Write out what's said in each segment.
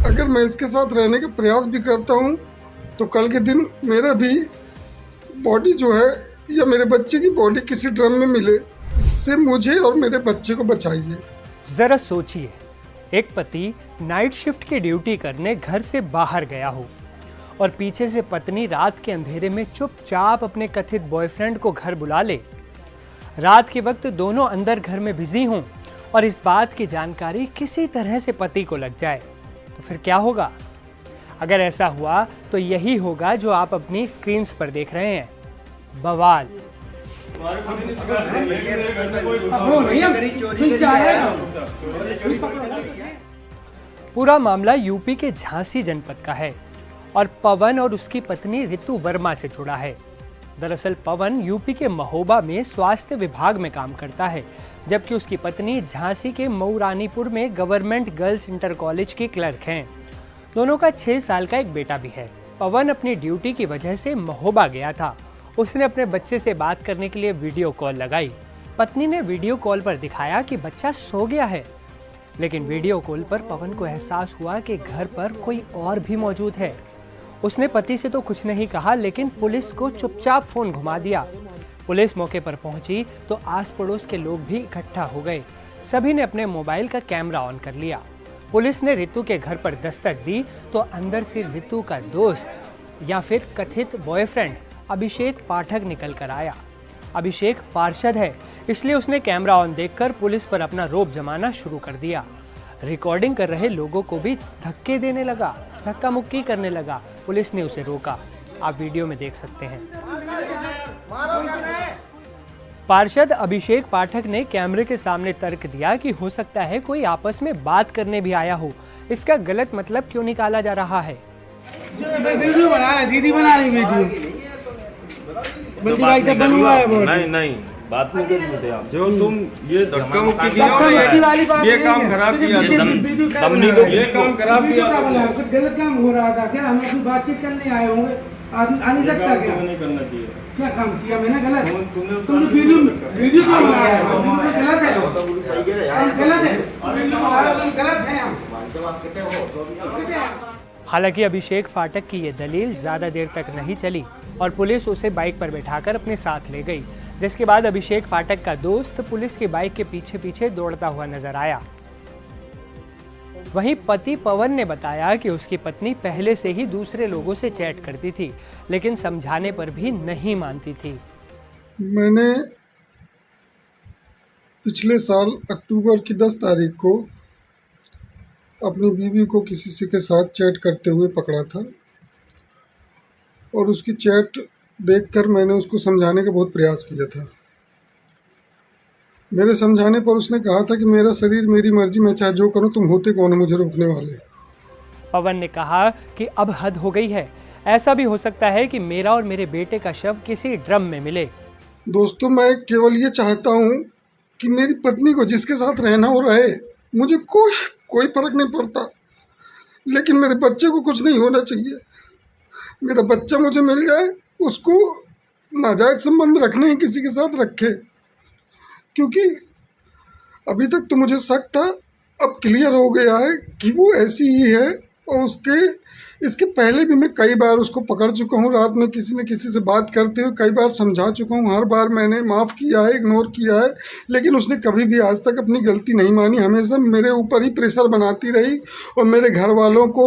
अगर मैं इसके साथ रहने का प्रयास भी करता हूँ तो कल के दिन मेरा भी बॉडी जो है या मेरे बच्चे की बॉडी किसी ड्रम में मिले, इससे मुझे और मेरे बच्चे को बचाइए। जरा सोचिए, एक पति नाइट शिफ्ट की ड्यूटी करने घर से बाहर गया हो और पीछे से पत्नी रात के अंधेरे में चुपचाप अपने कथित बॉयफ्रेंड को घर बुला ले। रात के वक्त दोनों अंदर घर में बिजी हों और इस बात की जानकारी किसी तरह से पति को लग जाए तो फिर क्या होगा? अगर ऐसा हुआ तो यही होगा जो आप अपनी स्क्रीन पर देख रहे हैं, बवाल। पूरा मामला यूपी के झांसी जनपद का है और पवन और उसकी पत्नी रितु वर्मा से जुड़ा है। दरअसल पवन यूपी के महोबा में स्वास्थ्य विभाग में काम करता है, जबकि उसकी पत्नी झांसी के मऊरानीपुर में गवर्नमेंट गर्ल्स इंटर कॉलेज की क्लर्क हैं। दोनों का 6 साल का एक बेटा भी है। पवन अपनी ड्यूटी की वजह से महोबा गया था। उसने अपने बच्चे से बात करने के लिए वीडियो कॉल लगाई। पत्नी ने वीडियो कॉल पर दिखाया कि बच्चा सो गया है, लेकिन वीडियो कॉल पर पवन को एहसास हुआ कि घर पर कोई और भी मौजूद है। उसने पति से तो कुछ नहीं कहा, लेकिन पुलिस को चुपचाप फोन घुमा दिया। पुलिस मौके पर पहुंची तो आस पड़ोस के लोग भी इकट्ठा हो गए। सभी ने अपने मोबाइल का कैमरा ऑन कर लिया। पुलिस ने रितु के घर पर दस्तक दी तो अंदर से रितु का दोस्त या फिर कथित बॉयफ्रेंड अभिषेक पाठक निकल कर आया। अभिषेक पार्षद है, इसलिए उसने कैमरा ऑन देखकर पुलिस पर अपना रौब जमाना शुरू कर दिया। रिकॉर्डिंग कर रहे लोगों को भी धक्के देने लगा, धक्का मुक्की करने लगा। पुलिस ने उसे रोका, आप वीडियो में देख सकते हैं। पार्षद अभिषेक पाठक ने कैमरे के सामने तर्क दिया कि हो सकता है कोई आपस में बात करने भी आया हो। इसका गलत मतलब क्यों निकाला जा रहा है? वीडियो बना रहे, दीदी बना रही वीडियो। नहीं नहीं, बात नहीं करनी थी आप। जो तुम ये धक्का मुक्की किया, ये काम खराब किया, दमनी को ये काम खराब किया। कुछ गलत काम हो रहा था क्या? हम अपनी बातचीत करने आए होंगे, आ नहीं सकता क्या? नहीं करना चाहिए। क्या काम किया मैंने गलत? तुमने वीडियो क्यों बनाया? गलत है, गलत है, गलत है। हालांकि अभिषेक पाठक की ये दलील ज्यादा देर तक नहीं चली और पुलिस उसे बाइक पर बैठाकर अपने साथ ले गई, जिसके बाद अभिषेक पाठक का दोस्त पुलिस की बाइक के पीछे पीछे दौड़ता हुआ नजर आया। वहीं पति पवन ने बताया कि उसकी पत्नी पहले से ही दूसरे लोगों से चैट करती थी, लेकिन समझाने पर भी नहीं मानती थी। मैंने पिछले साल अक्टूबर की 10 तारीख को अपनी बीवी को किसी के साथ चैट करते हुए पकड़ा था और उसकी चैट देखकर मैंने उसको समझाने का बहुत प्रयास किया था। मेरे समझाने पर उसने कहा था कि मेरा शरीर मेरी मर्जी, मैं चाहे जो करूं, तुम होते कौन हो मुझे रोकने वाले। पवन ने कहा कि अब हद हो गई है, ऐसा भी हो सकता है कि मेरा और मेरे बेटे का शव किसी ड्रम में मिले। दोस्तों, मैं केवल ये चाहता हूं कि मेरी पत्नी को जिसके साथ रहना हो रहे, मुझे कोई फर्क नहीं पड़ता, लेकिन मेरे बच्चे को कुछ नहीं होना चाहिए। मेरा बच्चा मुझे मिल जाए, उसको नाजायज संबंध रखने ही किसी के साथ रखे, क्योंकि अभी तक तो मुझे शक था, अब क्लियर हो गया है कि वो ऐसी ही है। और इसके पहले भी मैं कई बार उसको पकड़ चुका हूँ, रात में किसी न किसी से बात करते हुए कई बार समझा चुका हूँ। हर बार मैंने माफ़ किया है, इग्नोर किया है, लेकिन उसने कभी भी आज तक अपनी गलती नहीं मानी। हमेशा मेरे ऊपर ही प्रेशर बनाती रही और मेरे घर वालों को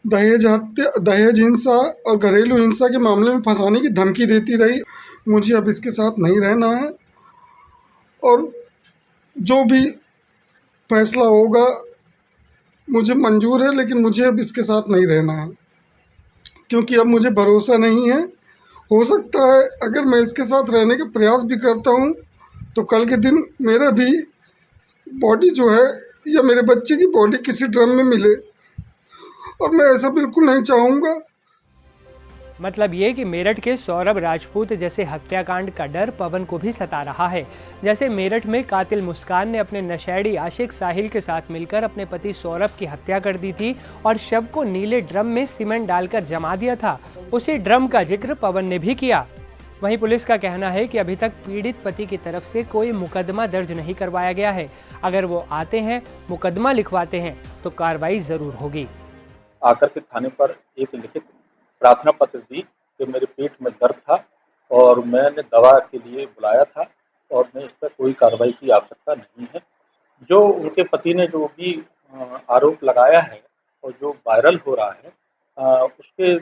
दहेज हिंसा और घरेलू हिंसा के मामले में फंसाने की धमकी देती रही। मुझे अब इसके साथ नहीं रहना है और जो भी फैसला होगा मुझे मंजूर है, लेकिन मुझे अब इसके साथ नहीं रहना है, क्योंकि अब मुझे भरोसा नहीं है। हो सकता है अगर मैं इसके साथ रहने का प्रयास भी करता हूँ तो कल के दिन मेरा भी बॉडी जो है या मेरे बच्चे की बॉडी किसी ड्रम में मिले, और मैं ऐसा बिल्कुल नहीं चाहूँगा। मतलब ये कि मेरठ के सौरभ राजपूत जैसे हत्याकांड का डर पवन को भी सता रहा है। जैसे मेरठ में कातिल मुस्कान ने अपने नशेड़ी आशिक साहिल के साथ मिलकर अपने पति सौरभ की हत्या कर दी थी और शव को नीले ड्रम में सीमेंट डालकर जमा दिया था, उसी ड्रम का जिक्र पवन ने भी किया। वहीं पुलिस का कहना है कि अभी तक पीड़ित पति की तरफ से कोई मुकदमा दर्ज नहीं करवाया गया है। अगर वो आते हैं, मुकदमा लिखवाते हैं तो कार्रवाई जरूर होगी। आकर के थाने पर एक लिखित प्रार्थना पत्र दी कि मेरे पेट में दर्द था और मैंने दवा के लिए बुलाया था और मैं इस पर कोई कार्रवाई की आवश्यकता नहीं है। जो उनके पति ने जो भी आरोप लगाया है और जो वायरल हो रहा है उनके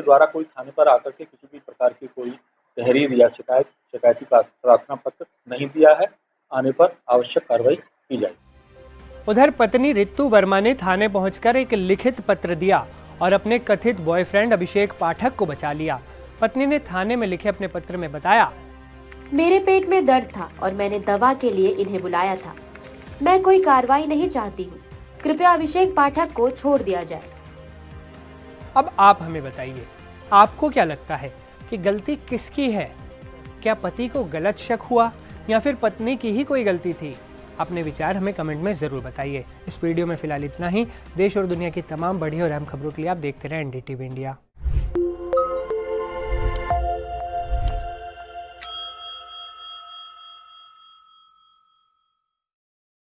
द्वारा कोई थाने पर आकर के किसी भी प्रकार की कोई तहरीर या शिकायती प्रार्थना पत्र नहीं दिया है। आने पर आवश्यक कार्रवाई की जाएगी। उधर पत्नी रितु वर्मा ने थाने पहुंचकर एक लिखित पत्र दिया और अपने कथित बॉयफ्रेंड अभिषेक पाठक को बचा लिया। पत्नी ने थाने में लिखे अपने पत्र में बताया, मेरे पेट में दर्द था और मैंने दवा के लिए इन्हें बुलाया था। मैं कोई कार्रवाई नहीं चाहती हूँ, कृपया अभिषेक पाठक को छोड़ दिया जाए। अब आप हमें बताइए, आपको क्या लगता है कि गलती किसकी है? क्या पति को गलत शक हुआ या फिर पत्नी की ही कोई गलती थी? अपने विचार हमें कमेंट में ज़रूर बताइए। इस वीडियो में फिलहाल इतना ही। देश और दुनिया की तमाम बड़ी और अहम खबरों के लिए आप देखते रहें NDTV इंडिया।